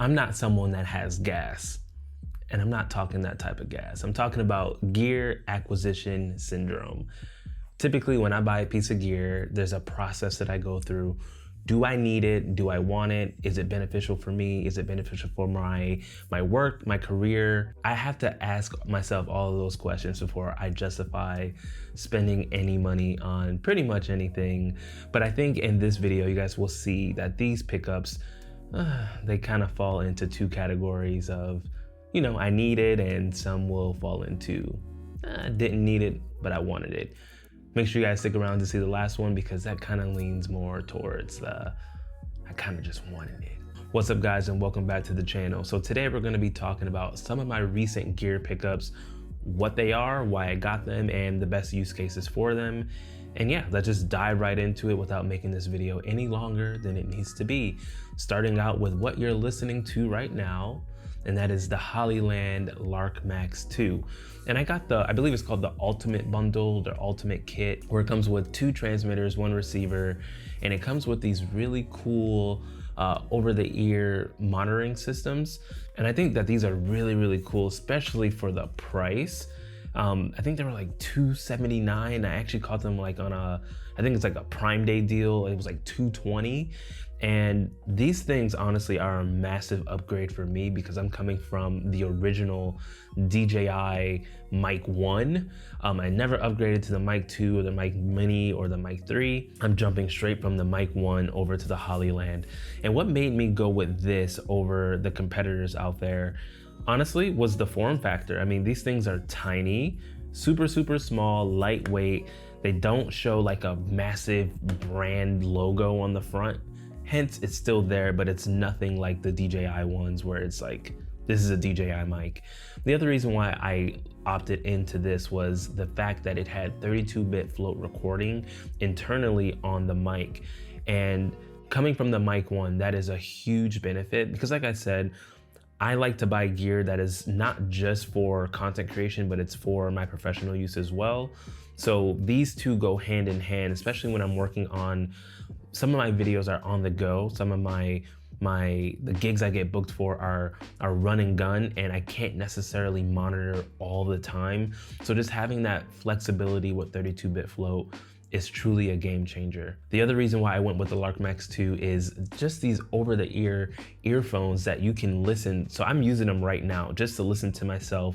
I'm not someone that has gas. And I'm not talking that type of gas. I'm talking about gear acquisition syndrome. Typically, when I buy a piece of gear, there's a process that I go through. Do I need it? Do I want it? Is it beneficial for me? Is it beneficial for my work, my career? I have to ask myself all of those questions before I justify spending any money on pretty much anything. But I think in this video, you guys will see that these pickups, they kind of fall into two categories of, I need it, and some will fall into, didn't need it, but I wanted it. Make sure you guys stick around to see the last one because that kind of leans more towards I kind of just wanted it. What's up guys, and welcome back to the channel. So today we're gonna be talking about some of my recent gear pickups, what they are, why I got them, and the best use cases for them. And yeah, let's just dive right into it without making this video any longer than it needs to be. Starting out with what you're listening to right now, and that is the Hollyland Lark Max 2. And I got I believe it's called the Ultimate Bundle, the Ultimate Kit, where it comes with 2 transmitters, 1 receiver, and it comes with these really cool over-the-ear monitoring systems. And I think that these are really, really cool, especially for the price. I think they were like $279. I actually caught them like on I think it's like a Prime Day deal. It was like $220. And these things honestly are a massive upgrade for me because I'm coming from the original DJI Mic 1. I never upgraded to the Mic 2 or the Mic Mini or the Mic 3. I'm jumping straight from the Mic 1 over to the Hollyland. And what made me go with this over the competitors out there, honestly, was the form factor. I mean, these things are tiny, super, super small, lightweight. They don't show like a massive brand logo on the front. Hence, it's still there, but it's nothing like the DJI ones where it's like, this is a DJI mic. The other reason why I opted into this was the fact that it had 32-bit float recording internally on the mic. And coming from the Mic 1, that is a huge benefit because like I said, I like to buy gear that is not just for content creation, but it's for my professional use as well. So these two go hand in hand, especially when I'm working on, some of my videos are on the go. Some of the gigs I get booked for are run and gun, and I can't necessarily monitor all the time. So just having that flexibility with 32-bit float is truly a game changer. The other reason why I went with the Lark Max 2 is just these over-the-ear earphones that you can listen. So I'm using them right now just to listen to myself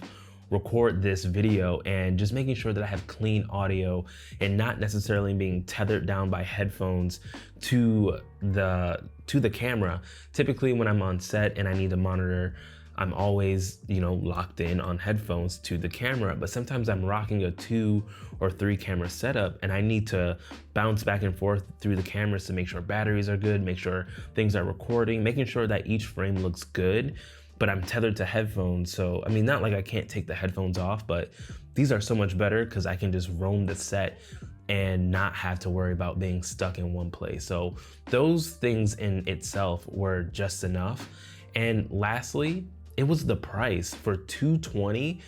record this video, and just making sure that I have clean audio and not necessarily being tethered down by headphones to the camera. Typically when I'm on set and I need to monitor, I'm always, locked in on headphones to the camera, but sometimes I'm rocking a 2 or 3 camera setup and I need to bounce back and forth through the cameras to make sure batteries are good, make sure things are recording, making sure that each frame looks good. But I'm tethered to headphones. So, I mean, not like I can't take the headphones off, but these are so much better because I can just roam the set and not have to worry about being stuck in one place. So those things in itself were just enough. And lastly, it was the price. For $220,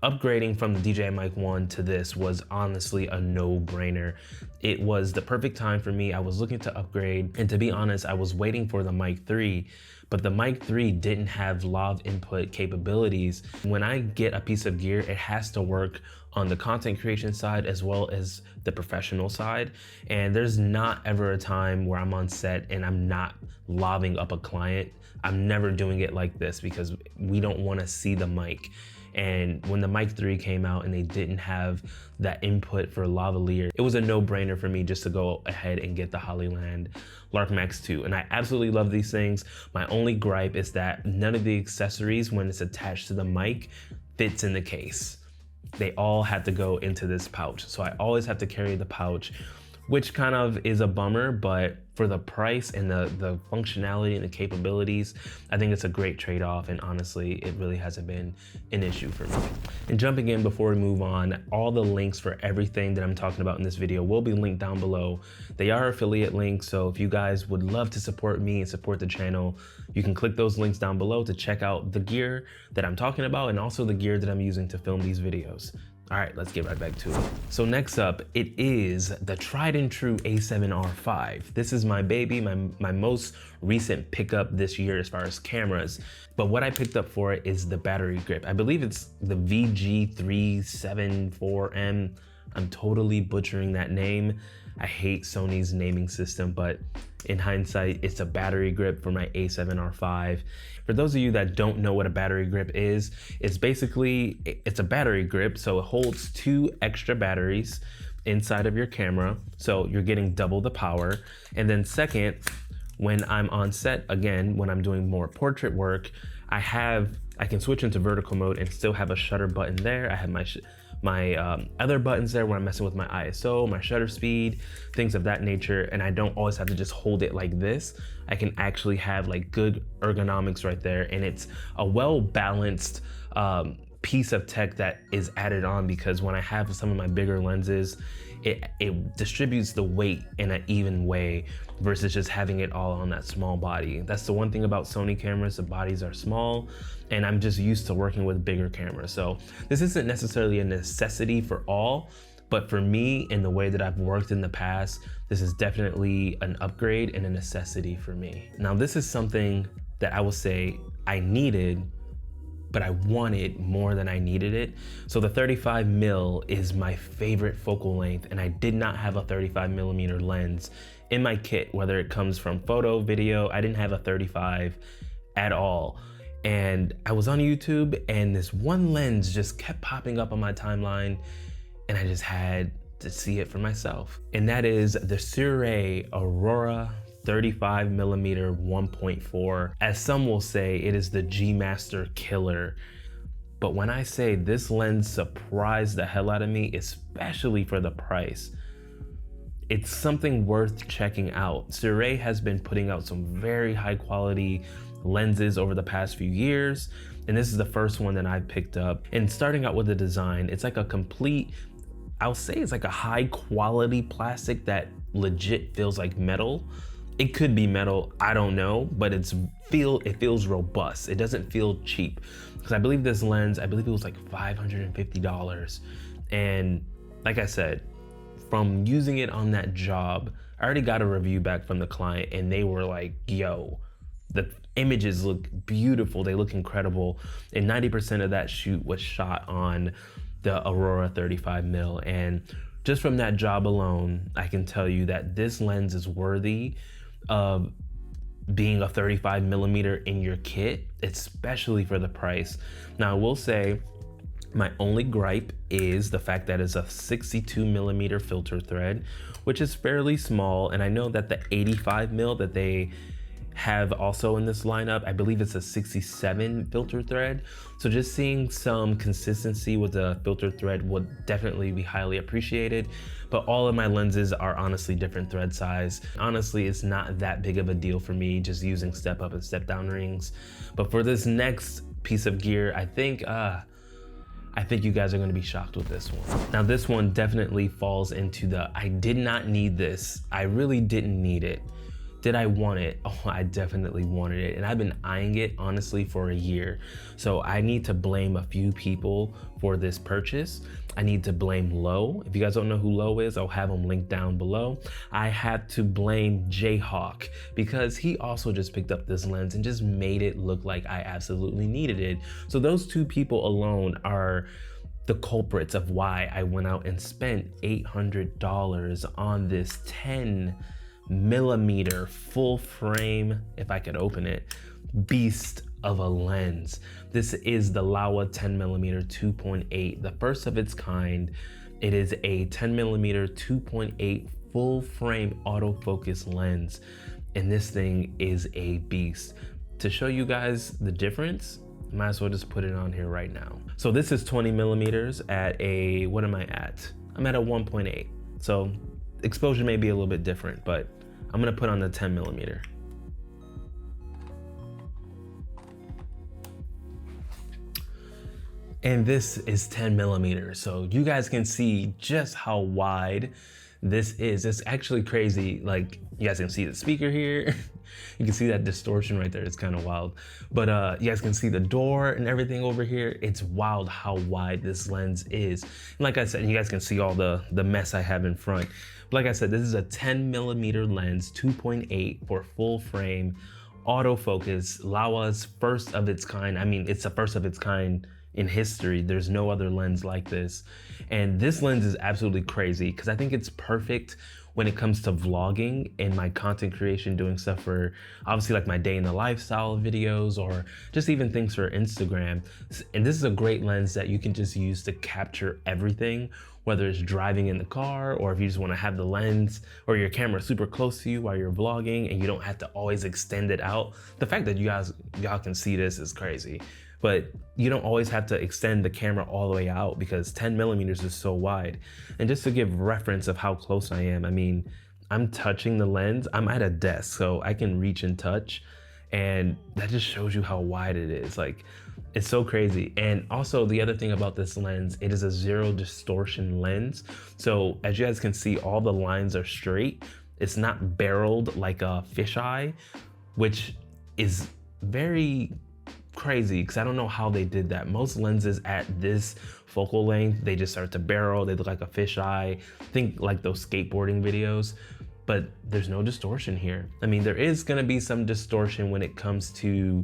upgrading from the DJI Mic 1 to this was honestly a no-brainer. It was the perfect time for me. I was looking to upgrade, and to be honest, I was waiting for the Mic 3, but the Mic 3 didn't have lav input capabilities. When I get a piece of gear, it has to work on the content creation side as well as the professional side. And there's not ever a time where I'm on set and I'm not laving up a client. I'm never doing it like this because we don't want to see the mic. And when the Mic 3 came out and they didn't have that input for lavalier, it was a no-brainer for me just to go ahead and get the Hollyland Lark Max 2. And I absolutely love these things. My only gripe is that none of the accessories, when it's attached to the mic, fits in the case. They all had to go into this pouch. So I always have to carry the pouch, which kind of is a bummer, but for the price and the functionality and the capabilities, I think it's a great trade-off, and honestly, it really hasn't been an issue for me. And jumping in before we move on, all the links for everything that I'm talking about in this video will be linked down below. They are affiliate links, so if you guys would love to support me and support the channel, you can click those links down below to check out the gear that I'm talking about and also the gear that I'm using to film these videos. All right, let's get right back to it. So next up, it is the tried and true A7R5. This is my baby, my most recent pickup this year as far as cameras. But what I picked up for it is the battery grip. I believe it's the VG374M. I'm totally butchering that name. I hate Sony's naming system, but in hindsight, it's a battery grip for my A7R5. For those of you that don't know what a battery grip is, it's a battery grip, so it holds 2 extra batteries inside of your camera, so you're getting double the power. And then second, when I'm on set, again, when I'm doing more portrait work, I can switch into vertical mode and still have a shutter button there. I have my other buttons there where I'm messing with my ISO, my shutter speed, things of that nature, and I don't always have to just hold it like this. I can actually have like good ergonomics right there, and it's a well-balanced piece of tech that is added on, because when I have some of my bigger lenses, it distributes the weight in an even way versus just having it all on that small body. That's the one thing about Sony cameras, the bodies are small, and I'm just used to working with bigger cameras. So this isn't necessarily a necessity for all, but for me, in the way that I've worked in the past, this is definitely an upgrade and a necessity for me. Now, this is something that I will say I needed, but I wanted more than I needed it. So the 35mm is my favorite focal length, and I did not have a 35mm lens in my kit, whether it comes from photo, video. I didn't have a 35 at all. And I was on YouTube, and this one lens just kept popping up on my timeline, and I just had to see it for myself. And that is the Sirui Aurora 35mm 1.4. As some will say, it is the G Master killer. But when I say this lens surprised the hell out of me, especially for the price, it's something worth checking out. Sirui has been putting out some very high quality lenses over the past few years, and this is the first one that I picked up. And starting out with the design, it's like a complete, I'll say it's like a high quality plastic that legit feels like metal. It could be metal, I don't know, but it feels robust. It doesn't feel cheap. Because I believe this lens, it was like $550. And like I said, from using it on that job, I already got a review back from the client, and they were like, yo, the images look beautiful, they look incredible. And 90% of that shoot was shot on the Aurora 35mm. And just from that job alone, I can tell you that this lens is worthy of being a 35mm in your kit, especially for the price. Now, I will say my only gripe is the fact that it's a 62mm filter thread, which is fairly small. And I know that the 85mm that they have also in this lineup, I believe it's a 67 filter thread. So just seeing some consistency with the filter thread would definitely be highly appreciated. But all of my lenses are honestly different thread size. Honestly, it's not that big of a deal for me just using step up and step down rings. But for this next piece of gear, I think you guys are gonna be shocked with this one. Now, this one definitely falls into the, I did not need this. I really didn't need it. Did I want it? Oh, I definitely wanted it. And I've been eyeing it, honestly, for a year. So I need to blame a few people for this purchase. I need to blame Lowe. If you guys don't know who Lowe is, I'll have him linked down below. I had to blame Jayhawk, because he also just picked up this lens and just made it look like I absolutely needed it. So those two people alone are the culprits of why I went out and spent $800 on this 10mm full frame, if I could open it, beast of a lens. This is the Laowa 10mm 2.8, the first of its kind. It is a 10mm 2.8 full frame autofocus lens, and this thing is a beast. To show you guys the difference, might as well just put it on here right now. So this is 20mm at a, what am I at? I'm at a 1.8. So exposure may be a little bit different, but I'm gonna put on the 10mm. And this is 10mm. So you guys can see just how wide this is. It's actually crazy. Like, you guys can see the speaker here. You can see that distortion right there. It's kind of wild. But you guys can see the door and everything over here. It's wild how wide this lens is. And like I said, you guys can see all the mess I have in front. But like I said, this is a 10mm lens, 2.8 for full frame, autofocus, Laowa's first of its kind. I mean, it's the first of its kind in history. There's no other lens like this. And this lens is absolutely crazy because I think it's perfect when it comes to vlogging and my content creation, doing stuff for obviously like my day in the lifestyle videos or just even things for Instagram. And this is a great lens that you can just use to capture everything, whether it's driving in the car or if you just want to have the lens or your camera super close to you while you're vlogging and you don't have to always extend it out. The fact that y'all can see this is crazy. But you don't always have to extend the camera all the way out because 10mm is so wide. And just to give reference of how close I am, I mean, I'm touching the lens. I'm at a desk, so I can reach and touch. And that just shows you how wide it is. Like, it's so crazy. And also the other thing about this lens, it is a zero distortion lens. So as you guys can see, all the lines are straight. It's not barreled like a fisheye, which is very crazy because I don't know how they did that. Most lenses at this focal length, they just start to barrel. They look like a fisheye. Think like those skateboarding videos, but there's no distortion here. I mean, there is gonna be some distortion when it comes to,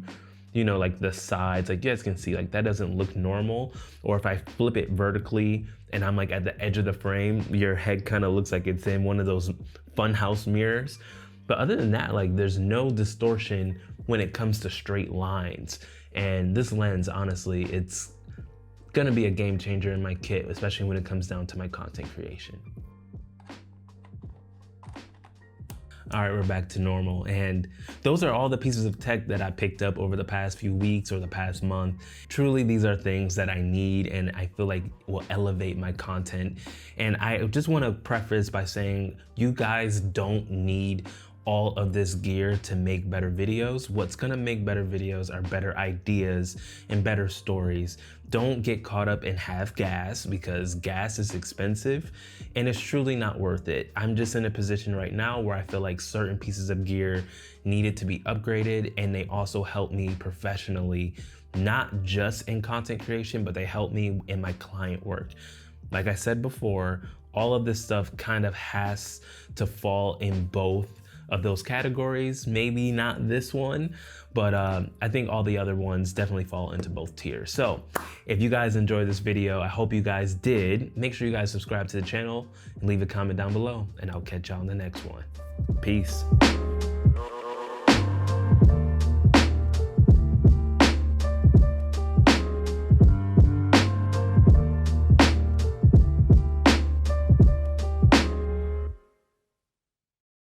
you know, like the sides. Like you guys can see, like that doesn't look normal. Or if I flip it vertically and I'm like at the edge of the frame, your head kind of looks like it's in one of those funhouse mirrors. But other than that, like there's no distortion when it comes to straight lines. And this lens, honestly, it's gonna be a game changer in my kit, especially when it comes down to my content creation. All right, we're back to normal. And those are all the pieces of tech that I picked up over the past few weeks or the past month. Truly, these are things that I need and I feel like will elevate my content. And I just wanna preface by saying, you guys don't need all of this gear to make better videos. What's gonna make better videos are better ideas and better stories. Don't get caught up in half gas because gas is expensive and it's truly not worth it. I'm just in a position right now where I feel like certain pieces of gear needed to be upgraded, and they also help me professionally, not just in content creation, but they help me in my client work. Like I said before, all of this stuff kind of has to fall in both of those categories. Maybe not this one, but I think all the other ones definitely fall into both tiers. So if you guys enjoyed this video, I hope you guys did. Make sure you guys subscribe to the channel and leave a comment down below, and I'll catch y'all in the next one. Peace.